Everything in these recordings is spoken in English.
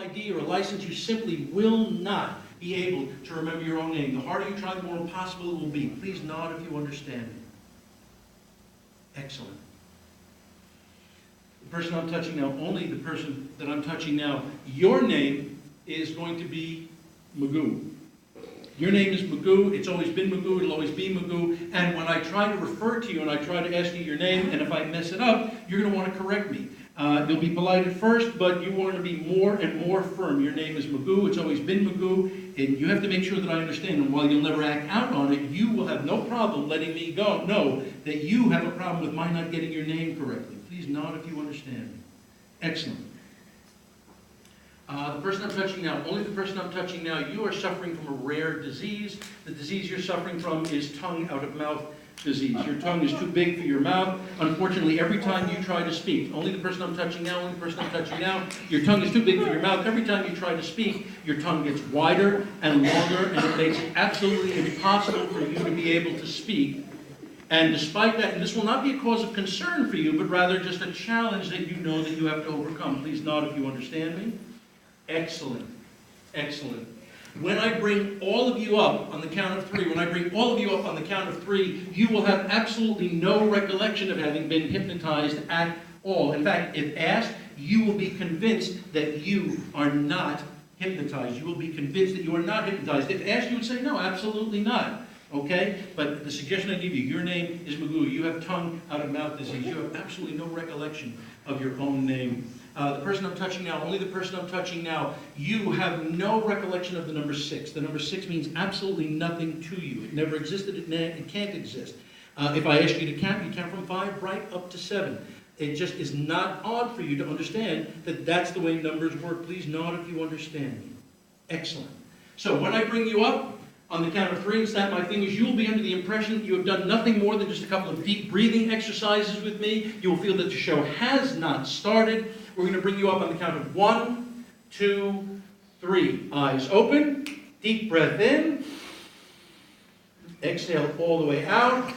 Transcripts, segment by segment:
ID or a license, you simply will not be able to remember your own name. The harder you try, the more impossible it will be. Please nod if you understand me. Excellent. The person I'm touching now, only the person that I'm touching now, your name is going to be Magoo. Your name is Magoo. It's always been Magoo. It'll always be Magoo. And when I try to refer to you and I try to ask you your name, and if I mess it up, you're going to want to correct me. You'll be polite at first, but you want to be more and more firm. Your name is Magoo. It's always been Magoo. And you have to make sure that I understand. And while you'll never act out on it, you will have no problem letting me know that you have a problem with my not getting your name correctly. Please nod if you understand me. Excellent. The person I'm touching now, only the person I'm touching now, you are suffering from a rare disease. The disease you're suffering from is tongue out of mouth disease. Your tongue is too big for your mouth. Unfortunately, every time you try to speak, only the person I'm touching now, only the person I'm touching now, your tongue is too big for your mouth. Every time you try to speak, your tongue gets wider and longer, and it makes it absolutely impossible for you to be able to speak. And despite that, and this will not be a cause of concern for you, but rather just a challenge that you know that you have to overcome. Please nod if you understand me. Excellent. Excellent. When I bring all of you up on the count of 3, you will have absolutely no recollection of having been hypnotized at all. In fact, if asked, you will be convinced that you are not hypnotized. You will be convinced that you are not hypnotized. If asked, you would say, no, absolutely not. Okay? But the suggestion I give you, your name is Magoo. You have tongue out of mouth disease. You have absolutely no recollection of your own name. The person I'm touching now, only the person I'm touching now, you have no recollection of the number 6. The number 6 means absolutely nothing to you. It never existed, it can't exist. If I ask you to count, you count from 5 right up to 7. It just is not odd for you to understand that that's the way numbers work. Please nod if you understand me. Excellent. So when I bring you up, on the count of 3 and snap my fingers, you will be under the impression that you have done nothing more than just a couple of deep breathing exercises with me. You will feel that the show has not started. We're going to bring you up on the count of 1, 2, 3. Eyes open. Deep breath in. Exhale all the way out.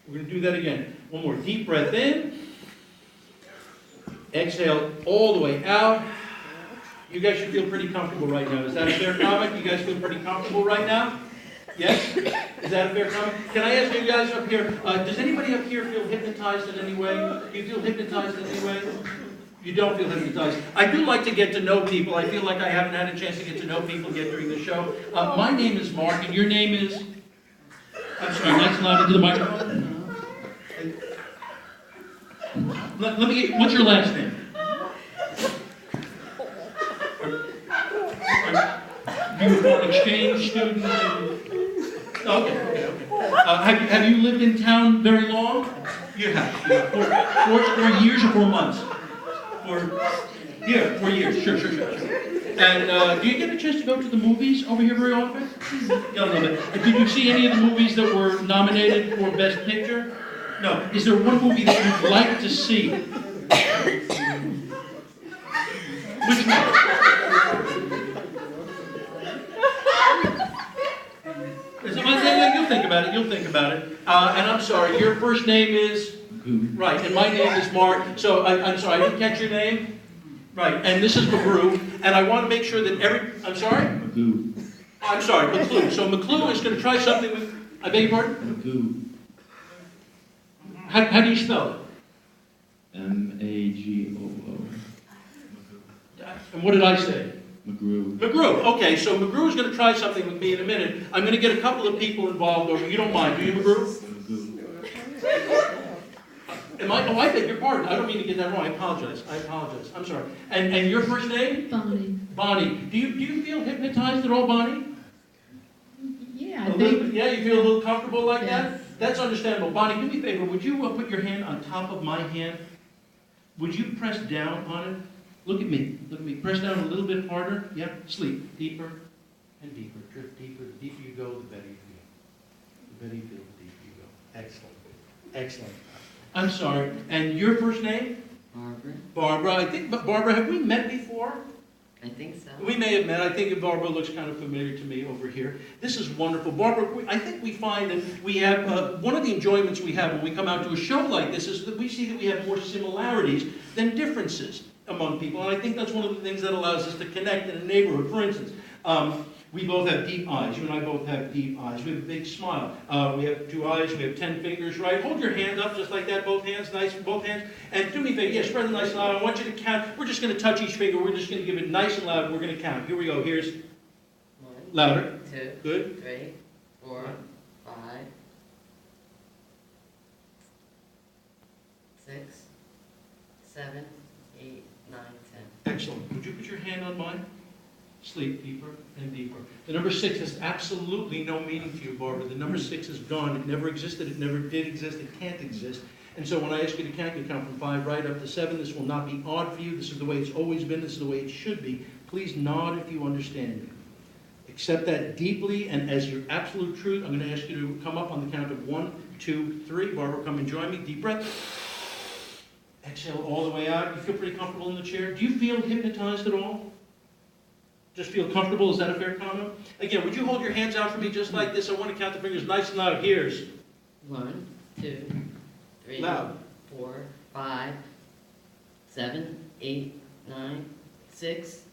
We're going to do that again. One more. Deep breath in. Exhale all the way out. You guys should feel pretty comfortable right now. Is that a fair comment? You guys feel pretty comfortable right now? Yes? Is that a fair comment? Can I ask you guys up here, does anybody up here feel hypnotized in any way? Do you feel hypnotized in any way? You don't feel hypnotized. I do like to get to know people. I feel like I haven't had a chance to get to know people yet during the show. My name is Mark, and your name is? I'm sorry, that's loud into the microphone. Let me get, what's your last name? You were an exchange student? Okay. Have you lived in town very long? You have. 4 years or 4 months? 4 years. Sure. And do you get a chance to go to the movies over here very often? Yeah, a little bit. Did you see any of the movies that were nominated for Best Picture? No. Is there one movie that you'd like to see? Which one? You'll think about it. And I'm sorry, your first name is? Magoo. Right, and my name is Mark. So I'm sorry, I didn't catch your name? Right, and this is Magoo. And I want to make sure that I'm sorry? Magoo. I'm sorry, McClue. So McClue is going to try something with, I beg your pardon? Magoo. How do you spell it? Magoo. And what did I say? Magoo. Okay, so Magoo is going to try something with me in a minute. I'm going to get a couple of people involved over. You don't mind, do you, Magoo? Oh, I beg your pardon. I don't mean to get that wrong. I apologize. I'm sorry. And your first name? Bonnie. Do you feel hypnotized at all, Bonnie? Yeah, I think. Yeah, you feel a little comfortable like that? That's understandable. Bonnie, do me a favor. Would you put your hand on top of my hand? Would you press down on it? Look at me. Press down a little bit harder. Yep. Sleep. Deeper and deeper. Drift deeper. The deeper you go, the better you feel. The better you feel, the deeper you go. Excellent. I'm sorry. And your first name? Barbara. I think, Barbara, have we met before? I think so. We may have met. I think Barbara looks kind of familiar to me over here. This is wonderful. Barbara, I think we find that we have, one of the enjoyments we have when we come out to a show like this is that we see that we have more similarities than differences. among people, and I think that's one of the things that allows us to connect in a neighborhood. For instance, we both have deep eyes. You and I both have deep eyes. We have a big smile. We have 2 eyes. We have 10 fingers, right? Hold your hand up just like that, both hands, nice, both hands. And do me a favor, yeah, spread them nice and loud. I want you to count. We're just going to touch each finger. We're just going to give it nice and loud. We're going to count. Here we go. Here's 1, louder. 2, Good. 3, 4, 5, 6, 7, 8, 9, 10. Excellent. Would you put your hand on mine? Sleep deeper and deeper. The number 6 has absolutely no meaning to you, Barbara. The number 6 is gone. It never existed. It never did exist. It can't exist. And so when I ask you to count, you count from 5 right up to 7. This will not be odd for you. This is the way it's always been. This is the way it should be. Please nod if you understand me. Accept that deeply and as your absolute truth. I'm going to ask you to come up on the count of 1, 2, 3. Barbara, come and join me. Deep breath. Exhale all the way out. You feel pretty comfortable in the chair? Do you feel hypnotized at all? Just feel comfortable? Is that a fair comment? Again, would you hold your hands out for me just like this? I want to count the fingers nice and loud. Here's 1, 2, 3, loud. 4, 5, 7, 8, 9, 6.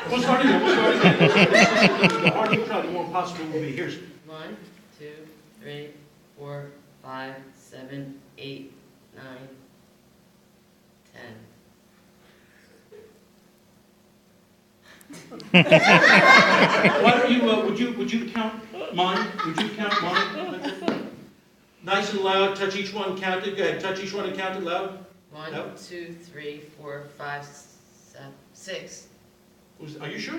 We'll start again. We'll start again. The harder you try, the more possible it will be. Here's 1, 2, 3, 4, 5, 7, 8, 9, 10. Why don't you, would you count mine? Would you count mine? Nice and loud, touch each one, count it. Go ahead, touch each one and count it loud. 1, Nope. 2, 3, 4, 5, 7, 6. Are you sure?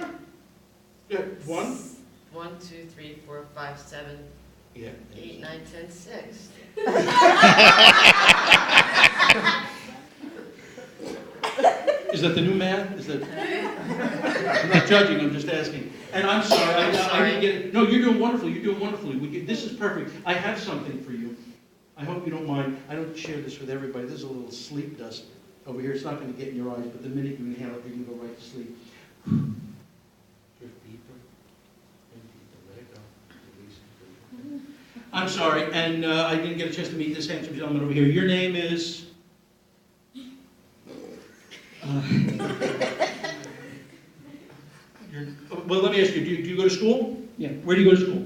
Yeah, 1? 1, 2, 3, 4, 5, 7, Yeah. 8, 9, 10, 6. Is that the new math? Is that? I'm not judging, I'm just asking. And I'm sorry, I didn't get it. No, you're doing wonderfully, you're doing wonderfully. This is perfect. I have something for you. I hope you don't mind. I don't share this with everybody. This is a little sleep dust over here. It's not going to get in your eyes, but the minute you inhale it, you're going to go right to sleep. Drift deeper and deeper. Let it go. Release it. I'm sorry, and I didn't get a chance to meet this handsome gentleman over here. Your name is? Well, let me ask you, do you go to school? Yeah, Where do you go to school?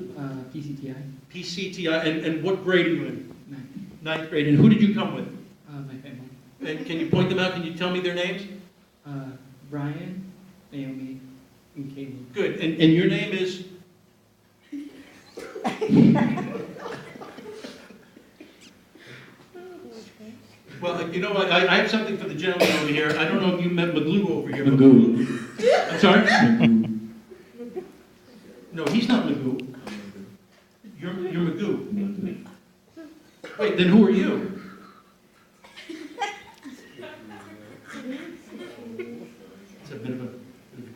PCTI, PCTI, and what grade are you in? 9. 9th grade, and who did you come with? My family. And can you point them out? Can you tell me their names? Brian, Naomi, and Caleb. Good, and your name is? Well, you know what, I have something for the gentleman over here. I don't know if you met Magoo over here. Magoo. I'm sorry? No, he's not Magoo. You're Magoo. Wait, then who are you? It's a bit of a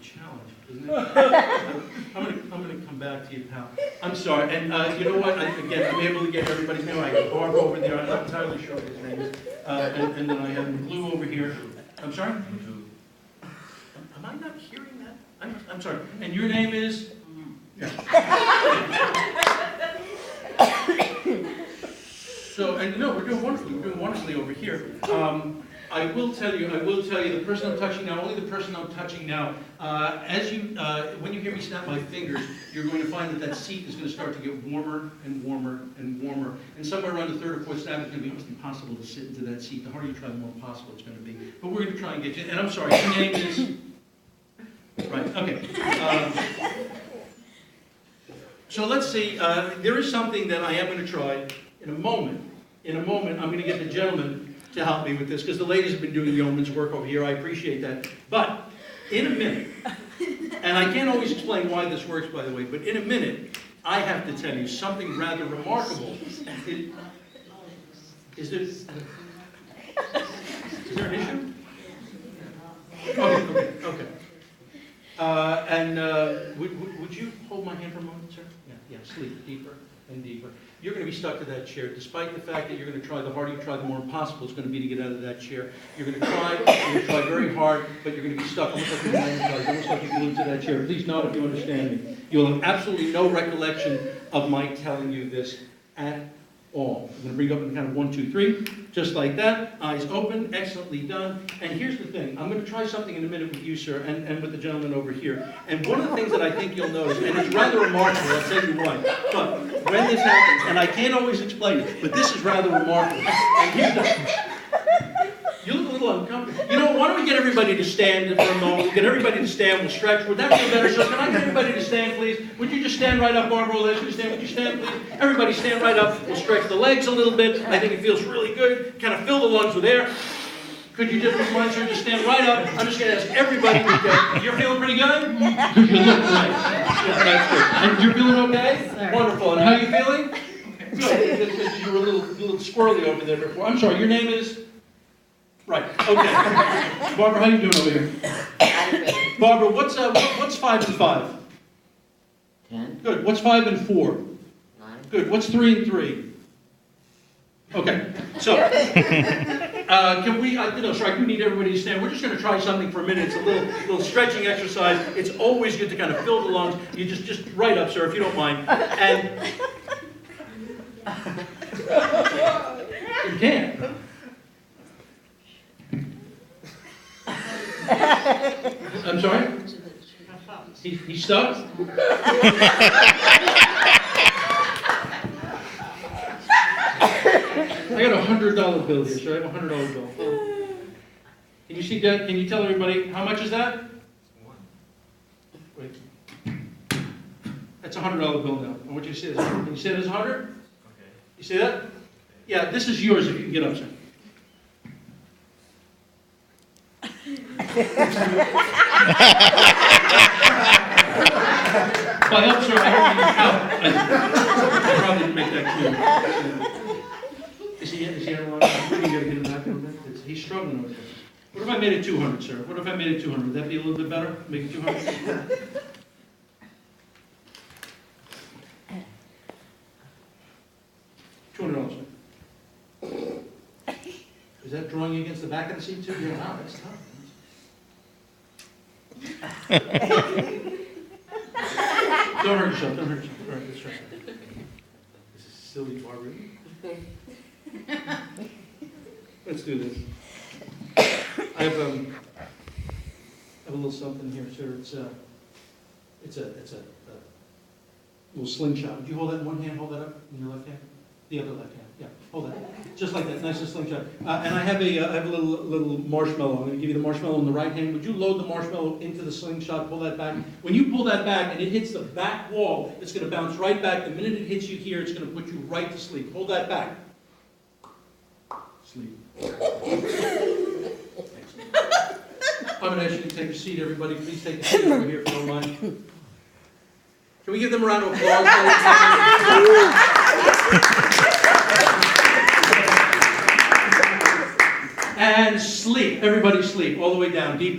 challenge, isn't it? I'm gonna come back to you, pal. I'm sorry, and you know what? Again, I'm able to get everybody's name. I got Barbara over there. I'm not entirely sure what his name is. And then I have Magoo over here. I'm sorry? Am I not hearing that? I'm sorry. And your name is? Yeah. So, and no, we're doing wonderfully over here. I will tell you, the person I'm touching now, only the person I'm touching now, when you hear me snap my fingers, you're going to find that seat is going to start to get warmer and warmer and warmer. And somewhere around the 3rd or 4th snap, it's going to be almost impossible to sit into that seat. The harder you try, the more possible it's going to be. But we're going to try and get you, and I'm sorry, your name is? Right, okay. So let's see, there is something that I am going to try in a moment. In a moment, I'm going to get the gentleman to help me with this, because the ladies have been doing yeoman's work over here. I appreciate that. But in a minute, and I can't always explain why this works, by the way, but in a minute, I have to tell you something rather remarkable. Is there an issue? Okay. Would you hold my hand for a moment, sir? Yeah, sleep deeper and deeper. You're going to be stuck to that chair, despite the fact that you're going to try. The harder you try, the more impossible it's going to be to get out of that chair. You're going to try very hard, but you're going to be stuck, almost like you're magnetized, almost like you're glued to that chair. Please note if you understand me. You'll have absolutely no recollection of my telling you this at all. I'm gonna bring you up in the count of 1, 2, 3, just like that. Eyes open, excellently done. And here's the thing, I'm gonna try something in a minute with you, sir, and with the gentleman over here. And one of the things that I think you'll notice, and it's rather remarkable, I'll tell you why, but when this happens, and I can't always explain it, but this is rather remarkable. And here's the, you look a little uncomfortable. You know, why don't we get everybody to stand for a moment? We'll get everybody to stand, we'll stretch. Would that feel better, sir? Can I get everybody to stand, please? Would you just stand right up, Barbara? Will you stand? Would you stand, please? Everybody stand right up. We'll stretch the legs a little bit. I think it feels really good. Kind of fill the lungs with air. Could you just, mind, sir, just stand right up? I'm just going to ask everybody to stand. You're feeling pretty good? Because you look great. Yeah, that's good. And you're feeling okay? Sir. Wonderful. And how are you feeling? Good. Because you were a little squirrely over there before. I'm sorry, your name is? Right, okay. Barbara, how you doing over here? Barbara, what's 5 and 5? 10. Good. What's 5 and 4? 9. Good. What's 3 and 3? Okay. So, can we? Sorry, I do need everybody to stand. We're just going to try something for a minute. It's a little stretching exercise. It's always good to kind of fill the lungs. You just right up, sir, if you don't mind. And you can. I'm sorry? He's stuck? I got a $100 bill here, sir. I have a $100 bill. Can you see that? Can you tell everybody, how much is that? Wait. That's a $100 bill now. I want you to see this. Can you see this 100? Okay. You see that? Yeah, this is yours if you can get up, sir. By up, sir, I heard you out. I probably didn't make that clear. Is he wrong? You gotta get him back a little bit. He's struggling with this. What if I made it 200, sir? What if I made it 200? Would that be a little bit better? Make it 200? $200, sir. Is that drawing you against the back of the seat too? Yeah, wow, that's tough. Don't hurt yourself, don't hurt yourself. All right, let's try that. This is silly, Barbara. Let's do this. I have a little something here, sir. It's a little slingshot. Would you hold that in one hand? Hold that up in your left hand. The other left hand. Yeah, hold that. Just like that. Nice and slingshot. And I have a little marshmallow. I'm going to give you the marshmallow in the right hand. Would you load the marshmallow into the slingshot? Pull that back. When you pull that back and it hits the back wall, it's going to bounce right back. The minute it hits you here, it's going to put you right to sleep. Hold that back. Sleep. I'm going to ask you to take a seat, everybody. Please take a seat over here if you don't mind. Can we give them a round of applause? And sleep. Everybody sleep all the way down. Deep.